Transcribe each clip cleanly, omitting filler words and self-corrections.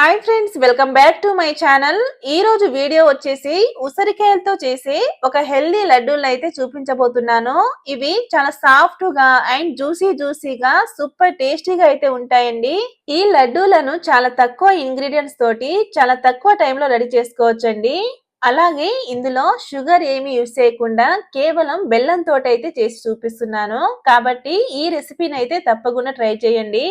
Hi friends, welcome back to my channel. ఈ రోజు video వచ్చేసి ఉసిరికాయలతో చేసే ఒక హెల్దీ లడ్డూలు అయితే చూపించబోతున్నాను. ఇవి చాలా సాఫ్ట్ గా అండ్ జ్యూసీగా సూపర్ టేస్టీగా అయితే ఉంటాయండి. ఈ లడ్డూలను చాలా తక్కువ ఇంగ్రీడియంట్స్ తోటి చాలా తక్కువ టైంలో రెడీ చేసుకోవచ్చండి. అలాగే ఇందులో షుగర్ ఏమి యూస్ చేయకుండా కేవలం బెల్లంతో అయితే చేసి చూపిస్తున్నాను. కాబట్టి ఈ రెసిపీని అయితే తప్పకుండా ట్రై చేయండి.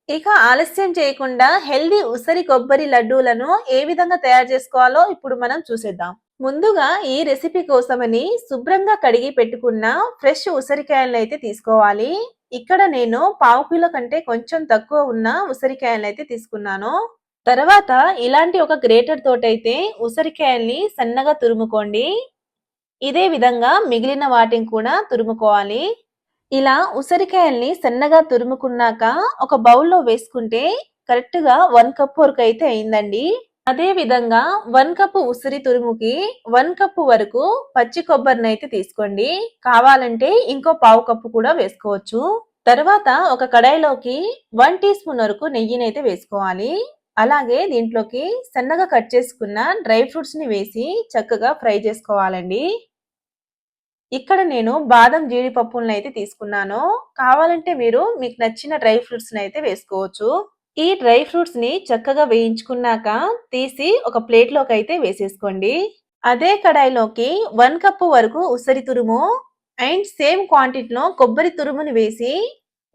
ఇక ఆలస్యం చేయకుండా హెల్దీ ఉసిరి కొబ్బరి లడ్డూలను ఏ విధంగా తయారు చేసుకోవాలో ఇప్పుడు మనం చూసేద్దాం. ముందుగా ఈ రెసిపీ కోసమని శుభ్రంగా కడిగి పెట్టుకున్న ఫ్రెష్ ఉసిరికాయలను అయితే తీసుకోవాలి. ఇక్కడ నేను 1/2 కిలో కంటే కొంచెం తక్కువ ఉన్న ఉసిరికాయలను అయితే తీసుకున్నాను. తర్వాత ఇలాంటి ఒక గ్రేటర్ తోటైతే ఉసిరికాయల్ని సన్నగా తురుముకోండి. ఇదే విధంగా మిగిలిన వాటిని కూడా తురుముకోవాలి. ఇలా ఉసిరికాయల్ని సన్నగా తురుముకున్నాక ఒక బౌల్లో వేసుకుంటే కరెక్ట్ గా 1 కప్ వరకు అయితే అయిందండి. అదే విధంగా 1 కప్ ఉసిరి తురుముకి 1 కప్ వరకు పచ్చి కొబ్బరిని అయితే తీసుకోండి. కావాలంటే ఇంకో 1/2 కప్పు కూడా వేసుకోవచ్చు. తర్వాత ఒక కడాయిలోకి 1 టీ స్పూన్ వరకు నెయ్యిని అయితే వేసుకోవాలి. అలాగే దీంట్లోకి సన్నగా కట్ చేసుకున్న డ్రై ఫ్రూట్స్ ని వేసి చక్కగా ఫ్రై చేసుకోవాలండి. ఇక్కడ నేను బాదం జీడిపప్పులను అయితే తీసుకున్నాను. కావాలంటే మీరు మీకు నచ్చిన డ్రై ఫ్రూట్స్ అయితే వేసుకోవచ్చు. ఈ డ్రై ఫ్రూట్స్ ని చక్కగా వేయించుకున్నాక తీసి ఒక ప్లేట్ లోకి అయితే వేసేసుకోండి. అదే కడాయిలోకి 1 కప్పు వరకు ఉసిరి తురుము అండ్ సేమ్ క్వాంటిటీలో కొబ్బరి తురుముని వేసి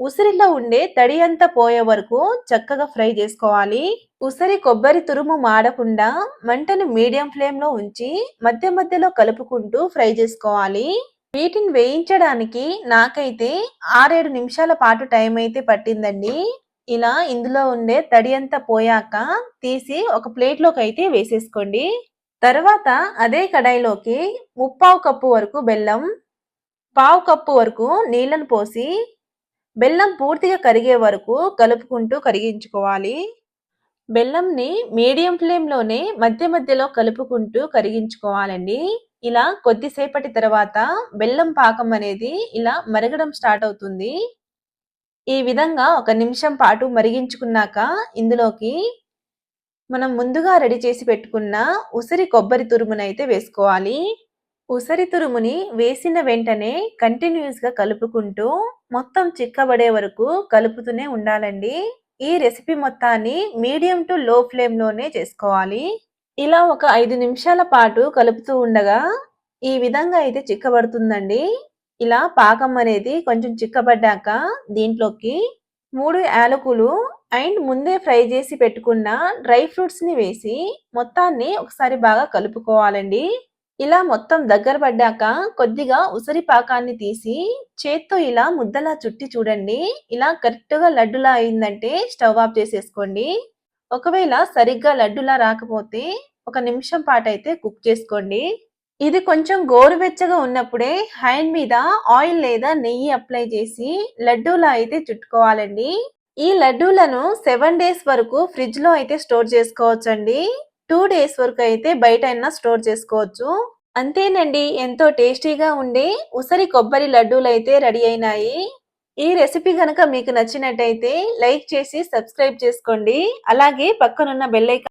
ఉసిరిలో ఉండే తడి అంతా పోయే వరకు చక్కగా ఫ్రై చేసుకోవాలి. ఉసిరి కొబ్బరి తురుము మాడకుండా మంటను మీడియం ఫ్లేమ్ లో ఉంచి మధ్య మధ్యలో కలుపుకుంటూ ఫ్రై చేసుకోవాలి. వీటిని వేయించడానికి నాకైతే 6-7 నిమిషాల పాటు టైం అయితే పట్టిందండి. ఇలా ఇందులో ఉండే తడి అంతా పోయాక తీసి ఒక ప్లేట్ లోకి అయితే వేసేసుకోండి. తర్వాత అదే కడాయిలోకి 3/4 కప్పు వరకు బెల్లం, 1/2 కప్పు వరకు నీళ్లను పోసి బెల్లం పూర్తిగా కరిగే వరకు కలుపుకుంటూ కరిగించుకోవాలి. బెల్లంని మీడియం ఫ్లేమ్ లోనే మధ్య మధ్యలో కలుపుకుంటూ కరిగించుకోవాలండి. ఇలా కొద్దిసేపటి తర్వాత బెల్లం పాకం అనేది ఇలా మరగడం స్టార్ట్ అవుతుంది. ఈ విధంగా 1 నిమిషం పాటు మరిగించుకున్నాక ఇందులోకి మనం ముందుగా రెడీ చేసి పెట్టుకున్న ఉసిరి కొబ్బరి తురుమునైతే వేసుకోవాలి. ఉసిరి తురుముని వేసిన వెంటనే కంటిన్యూస్ గా కలుపుకుంటూ మొత్తం చిక్కబడే వరకు కలుపుతూనే ఉండాలండి. ఈ రెసిపీ మొత్తాన్ని మీడియం టు లో ఫ్లేమ్ లోనే చేసుకోవాలి. ఇలా ఒక 5 నిమిషాల పాటు కలుపుతూ ఉండగా ఈ విధంగా అయితే చిక్కబడుతుందండి. ఇలా పాకం అనేది కొంచెం చిక్కబడ్డాక దీంట్లోకి 3 యాలకులు అండ్ ముందే ఫ్రై చేసి పెట్టుకున్న డ్రై ఫ్రూట్స్ ని వేసి మొత్తాన్ని ఒకసారి బాగా కలుపుకోవాలండి. ఇలా మొత్తం దగ్గర పడ్డాక కొద్దిగా ఉసిరి పాకాన్ని తీసి చేత్తో ఇలా ముద్దలా చుట్టి చూడండి. ఇలా కరెక్ట్ గా లడ్డులా అయిందంటే స్టవ్ ఆఫ్ చేసేసుకోండి. ఒకవేళ సరిగ్గా లడ్డులా రాకపోతే 1 నిమిషం పాటు అయితే కుక్ చేసుకోండి. ఇది కొంచెం గోరువెచ్చగా ఉన్నప్పుడే హ్యాండ్ మీద ఆయిల్ లేదా నెయ్యి అప్లై చేసి లడ్డూలా అయితే చుట్టుకోవాలండి. ఈ లడ్డూలను 7 డేస్ వరకు ఫ్రిడ్జ్ లో అయితే స్టోర్ చేసుకోవచ్చండి. 2 డేస్ వరకు అయితే బయట అయినా స్టోర్ చేసుకోవచ్చు. అంతేనండి, ఎంతో టేస్టీగా ఉండే ఉసిరి కొబ్బరి లడ్డూలు అయితే రెడీ అయినాయి. ఈ రెసిపీ గనక మీకు నచ్చినట్టయితే లైక్ చేసి సబ్స్క్రైబ్ చేసుకోండి. అలాగే పక్కనున్న బెల్ ఐకాన్